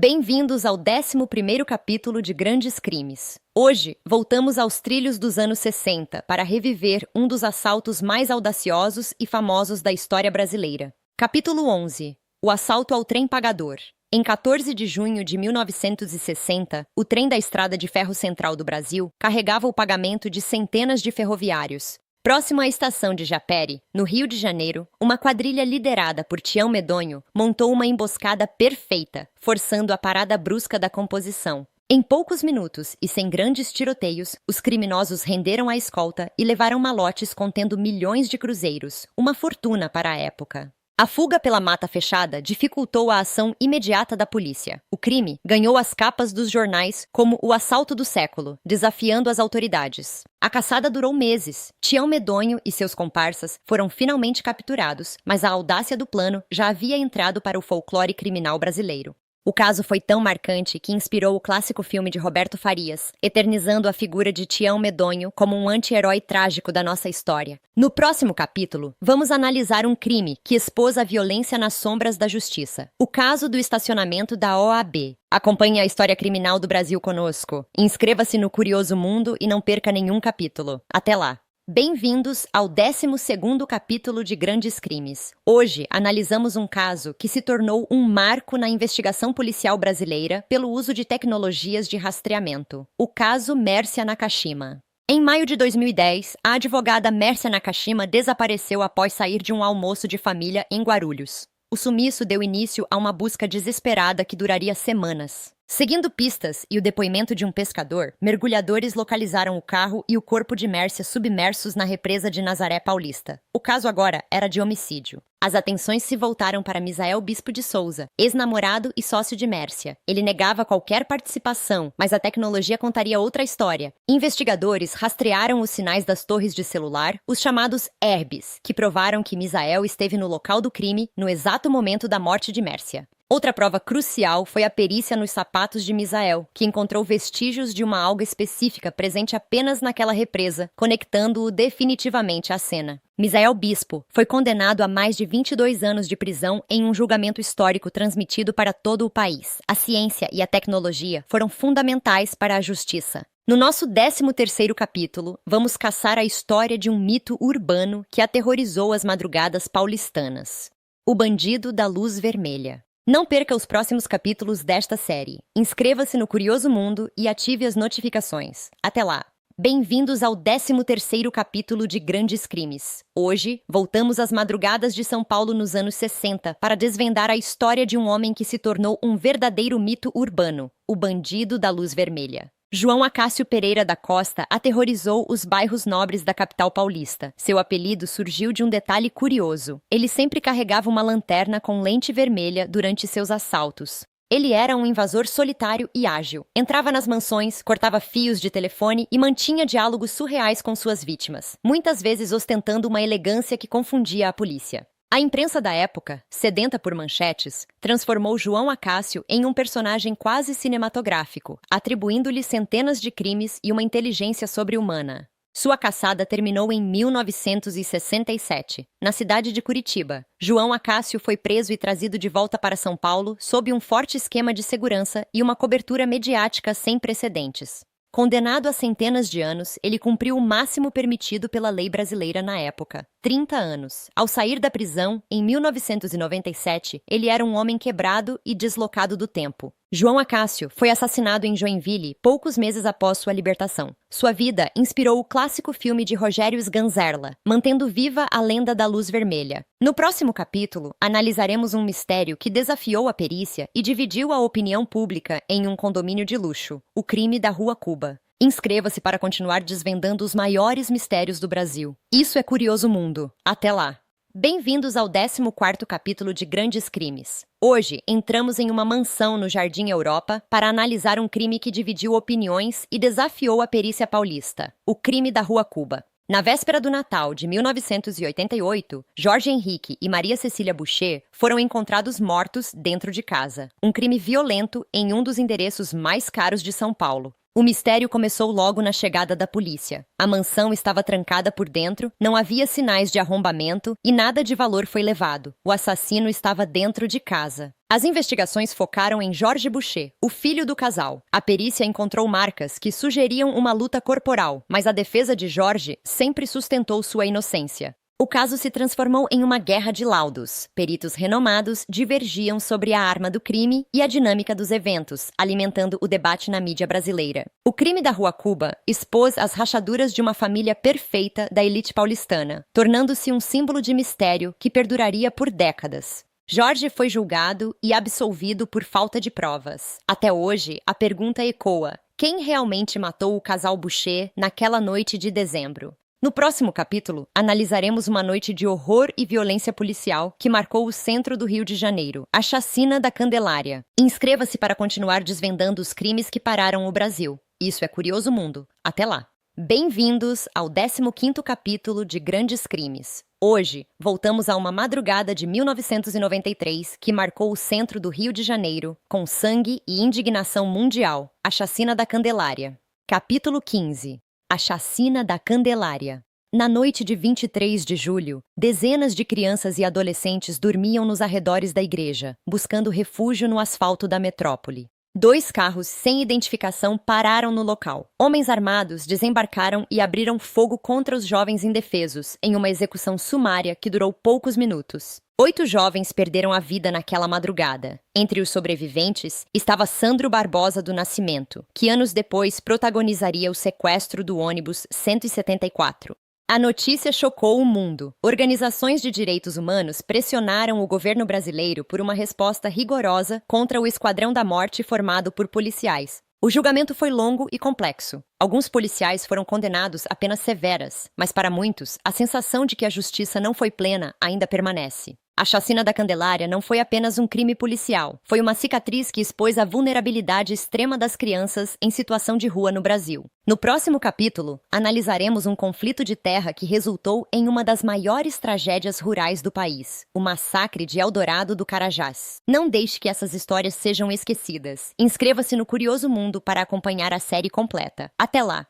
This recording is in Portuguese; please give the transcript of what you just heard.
Bem-vindos ao 11º capítulo de Grandes Crimes. Hoje, voltamos aos trilhos dos anos 60 para reviver um dos assaltos mais audaciosos e famosos da história brasileira. Capítulo 11. O assalto ao trem pagador. Em 14 de junho de 1960, o trem da Estrada de Ferro Central do Brasil carregava o pagamento de centenas de ferroviários. Próximo à estação de Japeri, no Rio de Janeiro, uma quadrilha liderada por Tião Medonho montou uma emboscada perfeita, forçando a parada brusca da composição. Em poucos minutos e sem grandes tiroteios, os criminosos renderam a escolta e levaram malotes contendo milhões de cruzeiros, uma fortuna para a época. A fuga pela mata fechada dificultou a ação imediata da polícia. O crime ganhou as capas dos jornais como o assalto do século, desafiando as autoridades. A caçada durou meses. Tião Medonho e seus comparsas foram finalmente capturados, mas a audácia do plano já havia entrado para o folclore criminal brasileiro. O caso foi tão marcante que inspirou o clássico filme de Roberto Farias, eternizando a figura de Tião Medonho como um anti-herói trágico da nossa história. No próximo capítulo, vamos analisar um crime que expôs a violência nas sombras da justiça. O caso do estacionamento da OAB. Acompanhe a história criminal do Brasil conosco. Inscreva-se no Curioso Mundo e não perca nenhum capítulo. Até lá! Bem-vindos ao 12º capítulo de Grandes Crimes. Hoje, analisamos um caso que se tornou um marco na investigação policial brasileira pelo uso de tecnologias de rastreamento. O caso Mércia Nakashima. Em maio de 2010, a advogada Mércia Nakashima desapareceu após sair de um almoço de família em Guarulhos. O sumiço deu início a uma busca desesperada que duraria semanas. Seguindo pistas e o depoimento de um pescador, mergulhadores localizaram o carro e o corpo de Mércia submersos na represa de Nazaré Paulista. O caso agora era de homicídio. As atenções se voltaram para Misael Bispo de Souza, ex-namorado e sócio de Mércia. Ele negava qualquer participação, mas a tecnologia contaria outra história. Investigadores rastrearam os sinais das torres de celular, os chamados ERBs, que provaram que Misael esteve no local do crime no exato momento da morte de Mércia. Outra prova crucial foi a perícia nos sapatos de Misael, que encontrou vestígios de uma alga específica presente apenas naquela represa, conectando-o definitivamente à cena. Misael Bispo foi condenado a mais de 22 anos de prisão em um julgamento histórico transmitido para todo o país. A ciência e a tecnologia foram fundamentais para a justiça. No nosso 13º capítulo, vamos caçar a história de um mito urbano que aterrorizou as madrugadas paulistanas. O bandido da luz vermelha. Não perca os próximos capítulos desta série. Inscreva-se no Curioso Mundo e ative as notificações. Até lá! Bem-vindos ao 13º capítulo de Grandes Crimes. Hoje, voltamos às madrugadas de São Paulo nos anos 60 para desvendar a história de um homem que se tornou um verdadeiro mito urbano, o bandido da luz vermelha. João Acácio Pereira da Costa aterrorizou os bairros nobres da capital paulista. Seu apelido surgiu de um detalhe curioso. Ele sempre carregava uma lanterna com lente vermelha durante seus assaltos. Ele era um invasor solitário e ágil. Entrava nas mansões, cortava fios de telefone e mantinha diálogos surreais com suas vítimas, muitas vezes ostentando uma elegância que confundia a polícia. A imprensa da época, sedenta por manchetes, transformou João Acácio em um personagem quase cinematográfico, atribuindo-lhe centenas de crimes e uma inteligência sobre-humana. Sua caçada terminou em 1967, na cidade de Curitiba. João Acácio foi preso e trazido de volta para São Paulo sob um forte esquema de segurança e uma cobertura mediática sem precedentes. Condenado a centenas de anos, ele cumpriu o máximo permitido pela lei brasileira na época, 30 anos. Ao sair da prisão, em 1997, ele era um homem quebrado e deslocado do tempo. João Acácio foi assassinado em Joinville poucos meses após sua libertação. Sua vida inspirou o clássico filme de Rogério Sganzerla, mantendo viva a lenda da luz vermelha. No próximo capítulo, analisaremos um mistério que desafiou a perícia e dividiu a opinião pública em um condomínio de luxo, o crime da Rua Cuba. Inscreva-se para continuar desvendando os maiores mistérios do Brasil. Isso é Curioso Mundo. Até lá! Bem-vindos ao 14º capítulo de Grandes Crimes. Hoje, entramos em uma mansão no Jardim Europa para analisar um crime que dividiu opiniões e desafiou a perícia paulista, o crime da Rua Cuba. Na véspera do Natal de 1988, Jorge Henrique e Maria Cecília Boucher foram encontrados mortos dentro de casa. Um crime violento em um dos endereços mais caros de São Paulo. O mistério começou logo na chegada da polícia. A mansão estava trancada por dentro, não havia sinais de arrombamento e nada de valor foi levado. O assassino estava dentro de casa. As investigações focaram em Jorge Boucher, o filho do casal. A perícia encontrou marcas que sugeriam uma luta corporal, mas a defesa de Jorge sempre sustentou sua inocência. O caso se transformou em uma guerra de laudos. Peritos renomados divergiam sobre a arma do crime e a dinâmica dos eventos, alimentando o debate na mídia brasileira. O crime da Rua Cuba expôs as rachaduras de uma família perfeita da elite paulistana, tornando-se um símbolo de mistério que perduraria por décadas. Jorge foi julgado e absolvido por falta de provas. Até hoje, a pergunta ecoa: quem realmente matou o casal Boucher naquela noite de dezembro? No próximo capítulo, analisaremos uma noite de horror e violência policial que marcou o centro do Rio de Janeiro, a Chacina da Candelária. Inscreva-se para continuar desvendando os crimes que pararam o Brasil. Isso é Curioso Mundo. Até lá! Bem-vindos ao 15º capítulo de Grandes Crimes. Hoje, voltamos a uma madrugada de 1993 que marcou o centro do Rio de Janeiro, com sangue e indignação mundial, a Chacina da Candelária. Capítulo 15. A Chacina da Candelária. Na noite de 23 de julho, dezenas de crianças e adolescentes dormiam nos arredores da igreja, buscando refúgio no asfalto da metrópole. 2 carros sem identificação pararam no local. Homens armados desembarcaram e abriram fogo contra os jovens indefesos, em uma execução sumária que durou poucos minutos. 8 jovens perderam a vida naquela madrugada. Entre os sobreviventes estava Sandro Barbosa do Nascimento, que anos depois protagonizaria o sequestro do ônibus 174. A notícia chocou o mundo. Organizações de direitos humanos pressionaram o governo brasileiro por uma resposta rigorosa contra o Esquadrão da Morte formado por policiais. O julgamento foi longo e complexo. Alguns policiais foram condenados a penas severas, mas para muitos, a sensação de que a justiça não foi plena ainda permanece. A Chacina da Candelária não foi apenas um crime policial. Foi uma cicatriz que expôs a vulnerabilidade extrema das crianças em situação de rua no Brasil. No próximo capítulo, analisaremos um conflito de terra que resultou em uma das maiores tragédias rurais do país, o massacre de Eldorado do Carajás. Não deixe que essas histórias sejam esquecidas. Inscreva-se no Curioso Mundo para acompanhar a série completa. Até lá!